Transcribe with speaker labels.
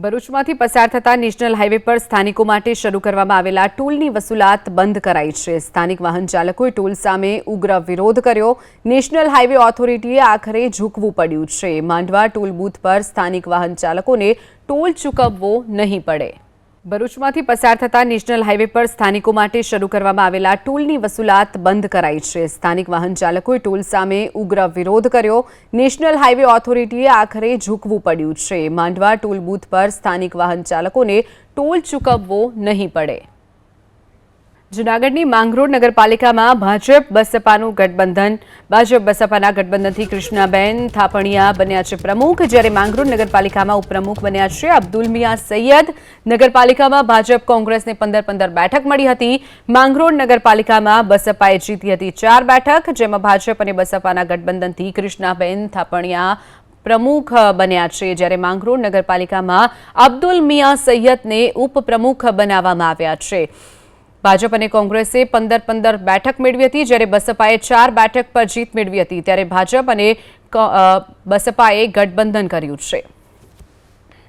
Speaker 1: ભરૂચમાંથી પસાર થતા national highway પર સ્થાનિકો માટે શરૂ કરવામાં આવેલા ટોલની વસૂલાત બંધ કરાઈ છે। સ્થાનિક વાહન ચાલકોએ ટોલ સામે ઉગ્ર વિરોધ કર્યો। નેશનલ હાઈવે ઓથોરિટીએ આખરે ઝૂકવું પડ્યું છે। માંડવા ટોલ બૂથ પર સ્થાનિક વાહન ચાલકોને ટોલ ચૂકવવો નહીં પડે। ભરૂચમાંથી પસાર થતા નેશનલ હાઈવે પર સ્થાનિકો માટે શરૂ કરવામાં આવેલા ટોલની વસૂલાત બંધ કરાઈ છે। સ્થાનિક વાહન ચાલકોએ ટોલ સામે ઉગ્ર વિરોધ કર્યો। નેશનલ હાઈવે ઓથોરિટીએ આખરે ઝૂકવું પડ્યું છે। માંડવા ટોલ બૂથ પર સ્થાનિક વાહન ચાલકોને ટોલ ચૂકવવો નહીં પડે। જૂનાગઢની માંગરોળ નગરપાલિકામાં ભાજપ બસપાનું ગઠબંધન। ભાજપ બસપાના ગઠબંધનથી કૃષ્ણાબેન થાપણિયા બન્યા છે પ્રમુખ, જ્યારે માંગરોળ નગરપાલિકામાં ઉપપ્રમુખ બન્યા છે અબ્દુલ મિયા સૈયદ। નગરપાલિકામાં ભાજપ કોંગ્રેસને 15 બેઠક મળી હતી। માંગરોળ નગરપાલિકામાં બસપાએ જીતી હતી 4 બેઠક, જેમાં ભાજપ અને બસપાના ગઠબંધનથી કૃષ્ણાબેન થાપણિયા પ્રમુખ બન્યા છે, જ્યારે માંગરોળ નગરપાલિકામાં અબ્દુલ મિયા સૈયદને ઉપપ્રમુખ બનાવવામાં આવ્યા છે। ભાજપ અને કોંગ્રેસે 15 બેઠક મેળવી હતી, જ્યારે બસપાએ 4 બેઠક પર જીત મેળવી હતી। ત્યારે ભાજપ અને બસપાએ ગઠબંધન કર્યું છે।